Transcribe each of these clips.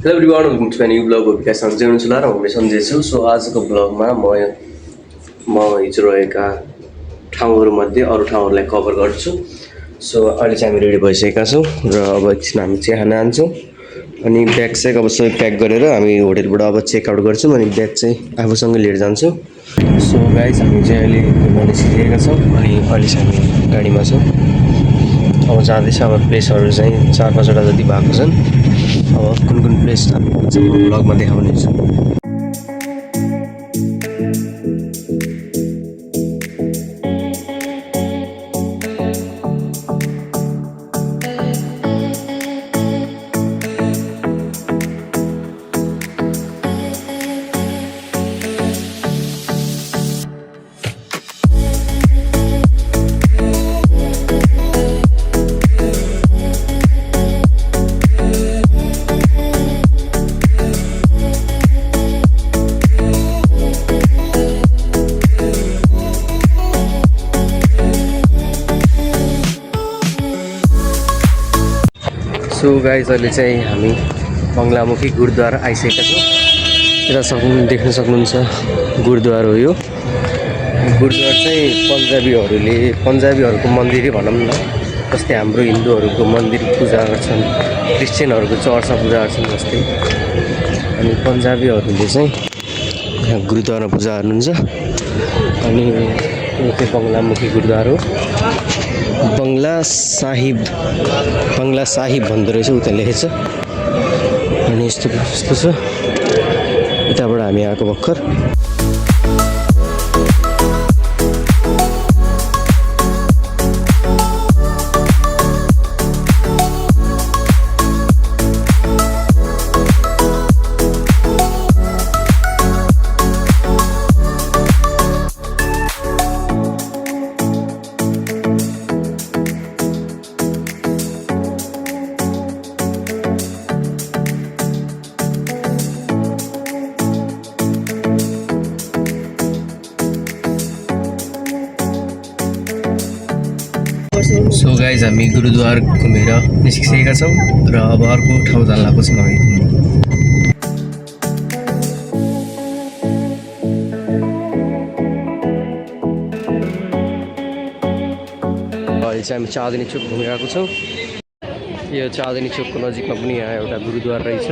Hello everyone welcome to my new blog हो विकास सञ्जय हुनुहुन्छ र म सञ्जय छु। सो आजको ब्लगमा म हिजो रहेका ठाउँहरूमध्ये अरू ठाउँहरूलाई कभर गर्छु। सो अहिले चाहिँ हामी रेडी भइसकेका छौँ र अब एकछिन हामी चिया खान जान्छौँ अनि ब्याग चाहिँ अब सबै प्याक गरेर हामी होटेलबाट अब चेकआउट गर्छौँ अनि ब्याग चाहिँ आफूसँगै लिएर जान्छौँ। सो गाइज हामी चाहिँ अहिले घुम्न निस्किरहेका छौँ अनि अहिले चाहिँ हामी गाडीमा छौँ। अब जाँदैछ अब प्लेसहरू चाहिँ 4-5वटा जति भएको छन्। अब कुन कुन प्लेस हामी ब्लगमा देखाउनेछु। सो गाइज अहिले चाहिँ हामी बङ्गलामुखी गुरुद्वारा आइसकेका छौँ। यता देख्न सक्नुहुन्छ गुरुद्वारा हो यो। गुरुद्वारा चाहिँ पन्जाबीहरूको मन्दिरै भनौँ न, जस्तै हाम्रो हिन्दूहरूको मन्दिर पूजा गर्छन्, क्रिस्चियनहरूको चर्चमा पूजा गर्छन् जस्तै, अनि पन्जाबीहरूले चाहिँ यहाँ गुरुद्वारा पूजा गर्नुहुन्छ। अनि यो चाहिँ बङ्गलामुखी गुरुद्वारा हो। बङ्गला साहिब भन्दो रहेछ, उता लेखेछ। अनि यस्तो छ। यताबाट हामी आएको भर्खर। सो गाइज हामी गुरुद्वार घुमेर निस्किसकेका छौँ र अब अर्को ठाउँ जान लागेको छौँ हामी। अहिले चाहिँ हामी चाँदनी चोक घुमिरहेको छौँ। यो चाँदनी चोकको नजिकमा पनि यहाँ एउटा गुरुद्वार रहेछ।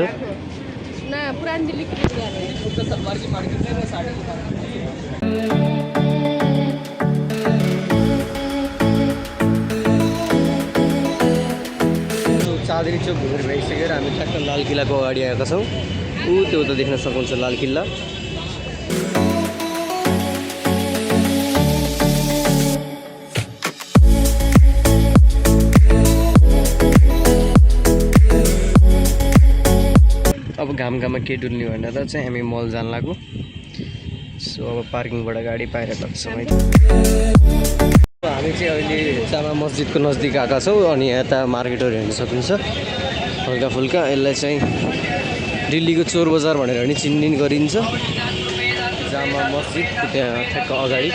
चाँदनी चोक घुमेर भइसकेर हामी ठ्याक्क लाल किल्लाको अगाडि आएका छौँ। त्यो त देख्न सक्नुहुन्छ लाल किल्ला। अब घाममा के डुल्ने भनेर चाहिँ हामी मल जान लाग्यो। सो अब पार्किङबाट गाडी पाइरहेको छौँ। हामी चाहिँ अहिले जामा मस्जिदको नजिक आएका छौँ अनि यता मार्केटहरू हेर्न सक्नुहुन्छ हल्का फुल्का। यसलाई चाहिँ दिल्लीको चोर बजार भनेर पनि चिन्ने गरिन्छ। जामा मस्जिद त्यहाँ ठ्याक्क अगाडि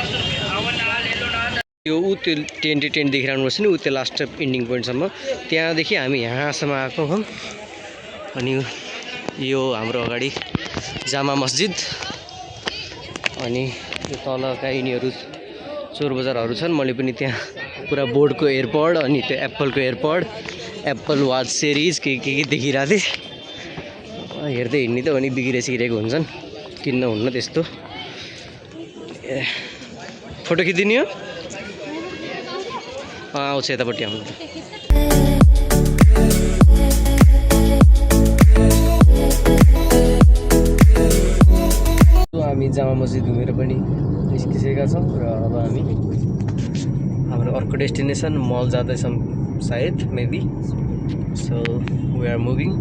यो त्यो टेन्ट देखिरहनुपर्छ नि, त्यो लास्ट इन्डिङ पोइन्टसम्म। त्यहाँदेखि हामी यहाँसम्म आएको हौँ। अनि यो हाम्रो अगाडि जामा मस्जिद अनि यो तलका यिनीहरू चोर बजारहरू छन्। मैले पनि त्यहाँ पुरा बोटको एयरपड अनि त्यो एप्पलको एयरपड, एप्पल वाच सिरिज के देखिरहेको थिएँ। हेर्दै हिँड्ने त अनि बिग्रेको हुन्छन्, किन्न हुन्न त्यस्तो। फोटो खिचिदिने हो आउँछ यतापट्टि आउनु। हामी जामा मस्जिद घुमेर पनि निस्किसकेका छौँ र अब हामी हाम्रो अर्को डेस्टिनेसन मल जाँदैछौँ सायद, maybe. So we are moving.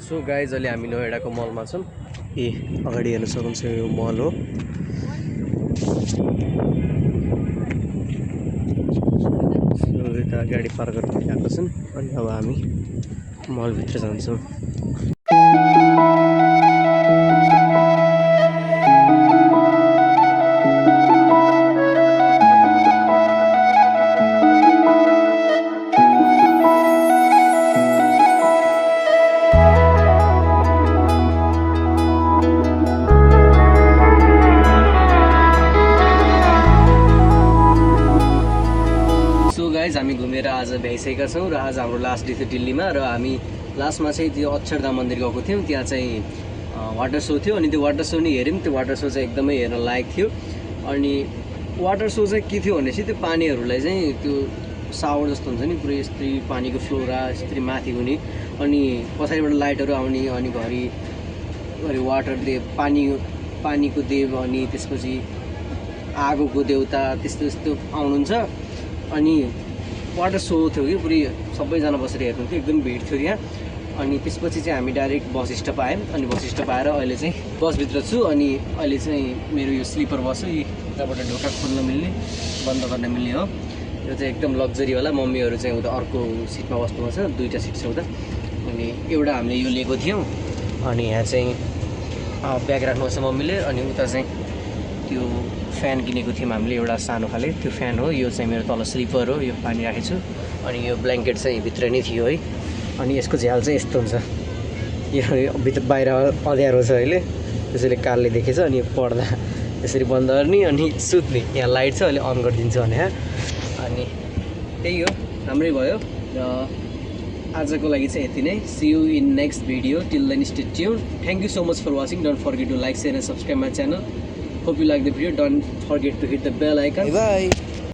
So guys अहिले हामी नोएडाको मलमा छौँ। अगाडि हेर्न सक्नुहुन्छ यो मल हो। गाडी पार्क गरेर आएको छन् अनि अब हामी मलभित्र जान्छौँ। हामी घुमेर आज भ्याइसकेका छौँ र आज हाम्रो लास्ट डे थियो दिल्लीमा र हामी लास्टमा चाहिँ त्यो अक्षरधाम मन्दिर गएको थियौँ। त्यहाँ चाहिँ वाटर सो थियो अनि त्यो वाटर सो नि हेऱ्यौँ। त्यो वाटर सो चाहिँ एकदमै हेर्न लायक थियो। अनि वाटर सो चाहिँ के थियो भनेपछि त्यो पानीहरूलाई चाहिँ त्यो सावर जस्तो हुन्छ नि पुरै यस्तै पानीको फ्लोरा यस्तरी माथि हुने अनि पछाडिबाट लाइटहरू आउने अनि घरि वाटर देव पानीको देव अनि त्यसपछि आगोको देउता त्यस्तो यस्तो आउनुहुन्छ। अनि वाटर सो थियो कि पुरै सबैजना बसेर हेर्नुहुन्थ्यो। एकदम भिड थियो त्यहाँ। अनि त्यसपछि चाहिँ हामी डाइरेक्ट बस स्टप आयौँ। अनि बस स्टप आएर अहिले चाहिँ बसभित्र छु। अनि अहिले चाहिँ मेरो यो स्लिपर बस हो, यताबाट ढोका खोल्न मिल्ने बन्द गर्न मिल्ने हो। यो चाहिँ एकदम लग्जरीवाला। मम्मीहरू चाहिँ उता अर्को सिटमा बस्नुभएको छ, 2टा सिट छ उता। अनि एउटा हामीले यो लिएको थियौँ। अनि यहाँ चाहिँ ब्याग राख्नुहोस् छ मम्मीले। अनि उता चाहिँ त्यो फ्यान किनेको थियौँ हामीले एउटा सानो खाले, त्यो फ्यान हो। यो चाहिँ मेरो तल स्लिपर हो, यो पानी राखेको छु। अनि यो ब्ल्याङ्केट चाहिँ भित्र नै थियो है। अनि यसको झ्याल चाहिँ यस्तो हुन्छ, यो भित्र बाहिर अँध्यारो छ अहिले त्यसैले कालले देखेछ। अनि पढ्दा यसरी बन्द गर्ने अनि सुत्ने। यहाँ लाइट छ, अहिले अन गरिदिन्छु भने। अनि त्यही हो, राम्रै भयो। र आजको लागि चाहिँ यति नै। See you in next video. Till then stay tuned. Thank you so much for watching. Don't forget to like, share and subscribe my channel. Hope you like the video. Don't forget to hit the bell icon. Bye bye.